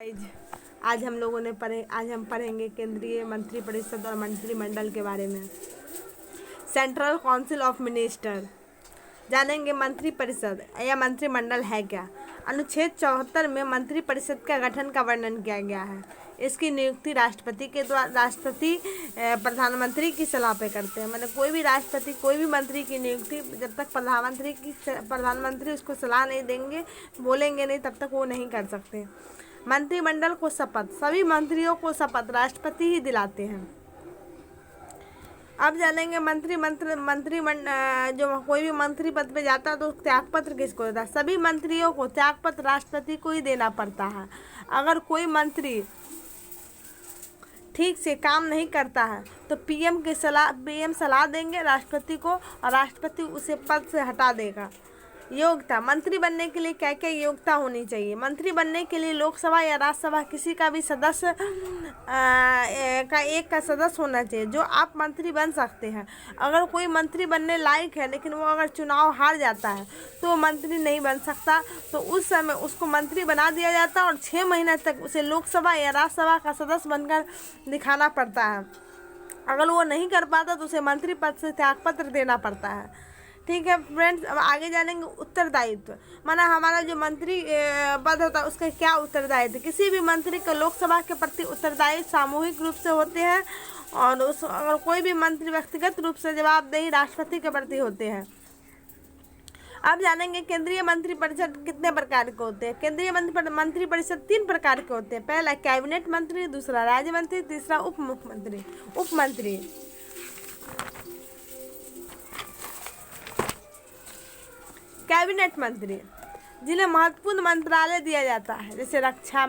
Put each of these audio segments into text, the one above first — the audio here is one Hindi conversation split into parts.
गाइज, आज हम पढ़ेंगे केंद्रीय मंत्रिपरिषद और मंत्रिमंडल के बारे में। Central council of minister. जानेंगे मंत्रिपरिषद या मंत्रिमंडल है क्या। अनुच्छेद 74 में मंत्रिपरिषद का गठन का वर्णन किया गया है। इसकी नियुक्ति राष्ट्रपति प्रधानमंत्री की सलाह पे करते हैं। मतलब कोई भी राष्ट्रपति कोई भी मंत्री की नियुक्ति जब तक प्रधानमंत्री उसको सलाह नहीं देंगे, बोलेंगे नहीं, तब तक वो नहीं कर सकते। मंत्रिमंडल को शपथ, सभी मंत्रियों को शपथ राष्ट्रपति ही दिलाते हैं। अब जानेंगे जो कोई भी मंत्री पद पे जाता है तो त्यागपत्र किसको देता है। सभी मंत्रियों को त्यागपत्र राष्ट्रपति को ही देना पड़ता है। अगर कोई मंत्री ठीक से काम नहीं करता है तो पीएम सलाह देंगे राष्ट्रपति को और राष्ट्रपति उसे पद से हटा देगा। योग्यता, मंत्री बनने के लिए क्या क्या योग्यता होनी चाहिए। मंत्री बनने के लिए लोकसभा या राज्यसभा किसी का भी सदस्य का सदस्य होना चाहिए जो आप मंत्री बन सकते हैं। अगर कोई मंत्री बनने लायक है लेकिन वो अगर चुनाव हार जाता है तो मंत्री नहीं बन सकता, तो उस समय उसको मंत्री बना दिया जाता है और 6 महीने तक उसे लोकसभा या राज्यसभा का सदस्य बनकर दिखाना पड़ता है। अगर वो नहीं कर पाता तो उसे मंत्री पद से त्यागपत्र देना पड़ता है। ठीक है फ्रेंड्स, अब आगे जानेंगे उत्तरदायित्व। माना हमारा जो मंत्री पद होता है उसका क्या उत्तरदायित्व। किसी भी मंत्री को लोकसभा के प्रति उत्तरदायित्व सामूहिक रूप से होते हैं और अगर कोई भी मंत्री व्यक्तिगत रूप से जवाबदेही राष्ट्रपति के प्रति होते हैं। अब जानेंगे केंद्रीय मंत्रिपरिषद कितने प्रकार के होते हैं। केंद्रीय मंत्रिपरिषद 3 प्रकार के होते हैं। पहला कैबिनेट मंत्री, दूसरा राज्य मंत्री, तीसरा उप मंत्री। कैबिनेट मंत्री जिन्हें महत्वपूर्ण मंत्रालय दिया जाता है, जैसे रक्षा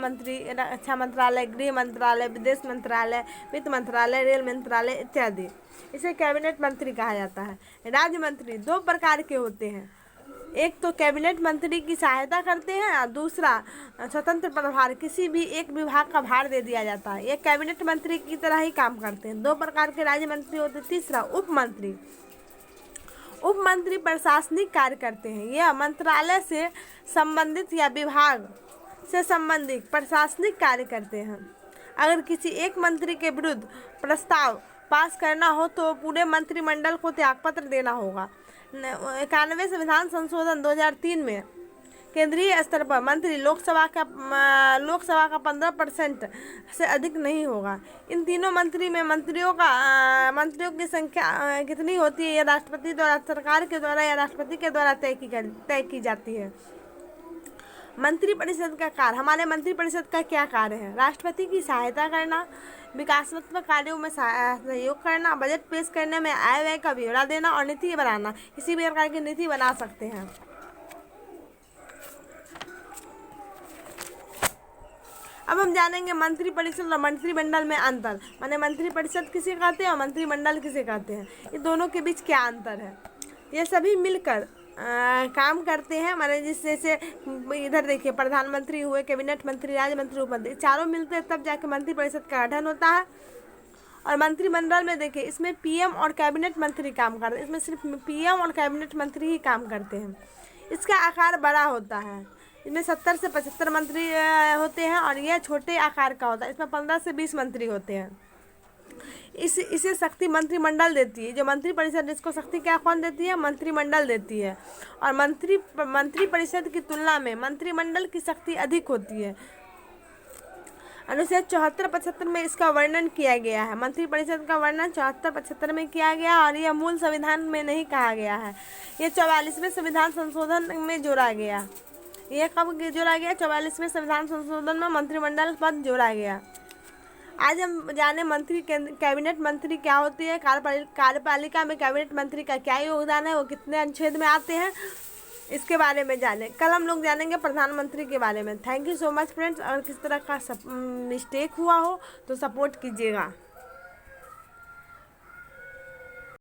मंत्रालय, गृह मंत्रालय, विदेश मंत्रालय, वित्त मंत्रालय, रेल मंत्रालय इत्यादि, इसे कैबिनेट मंत्री कहा जाता है। राज्य मंत्री 2 प्रकार के होते हैं। एक तो कैबिनेट मंत्री की सहायता करते हैं और दूसरा स्वतंत्र प्रभार, किसी भी एक विभाग का भार दे दिया जाता है। ये कैबिनेट मंत्री की तरह ही काम करते हैं। 2 प्रकार के राज्य मंत्री होते हैं। तीसरा उप मंत्री प्रशासनिक कार्य करते हैं। यह मंत्रालय से संबंधित या विभाग से संबंधित प्रशासनिक कार्य करते हैं। अगर किसी एक मंत्री के विरुद्ध प्रस्ताव पास करना हो तो पूरे मंत्रिमंडल को त्यागपत्र देना होगा। 91वें संविधान संशोधन 2003 में केंद्रीय स्तर पर मंत्री लोकसभा का 15% से अधिक नहीं होगा। इन तीनों मंत्रियों की संख्या कितनी होती है, यह राष्ट्रपति द्वारा, सरकार के द्वारा या राष्ट्रपति के द्वारा तय की जाती है। मंत्रिपरिषद का कार्य, हमारे मंत्रिपरिषद का क्या कार्य है। राष्ट्रपति की सहायता करना, विकासात्मक कार्यों में सहयोग करना, बजट पेश करने में आय व्यय का ब्यौरा देना और नीति बनाना। किसी भी प्रकार की नीति बना सकते हैं। अब हम जानेंगे मंत्रिपरिषद और मंत्रिमंडल में अंतर। माने मंत्रिपरिषद किसे कहते हैं और मंत्रिमंडल किसे कहते हैं, ये दोनों के बीच क्या अंतर है। ये सभी मिलकर काम करते हैं। माने जैसे इधर देखिए, प्रधानमंत्री हुए, कैबिनेट मंत्री, राज्य मंत्री, उप मंत्री, चारों मिलते हैं तब जाके मंत्रिपरिषद का गठन होता है। और मंत्रिमंडल में देखिए, इसमें पीएम और कैबिनेट मंत्री काम करते हैं। इसमें सिर्फ पीएम और कैबिनेट मंत्री ही काम करते हैं। इसका आकार बड़ा होता है। इसमें 70 से 75 मंत्री होते हैं और यह छोटे आकार का होता है। इसमें 15 से 20 मंत्री होते हैं। इसे शक्ति मंत्रिमंडल देती है। जो मंत्रिपरिषद, इसको शक्ति क्या कौन देती है, मंत्रिमंडल देती है। और मंत्रिपरिषद की तुलना में मंत्रिमंडल की शक्ति अधिक होती है। अनुच्छेद 74-75 में इसका वर्णन किया गया है। मंत्रिपरिषद का वर्णन 74-75 में किया गया और यह मूल संविधान में नहीं कहा गया है। यह 44वें संविधान संशोधन में जोड़ा गया। यह कब जोड़ा गया, 44वें संविधान संशोधन में मंत्रिमंडल पद जोड़ा गया। आज हम जाने कैबिनेट मंत्री क्या होती है, कार्यपालिका में कैबिनेट मंत्री का क्या योगदान है, वो कितने अनुच्छेद में आते हैं, इसके बारे में जाने। कल हम लोग जानेंगे प्रधानमंत्री के बारे में। Thank you so much friends. अगर किसी तरह का मिस्टेक हुआ हो तो सपोर्ट कीजिएगा।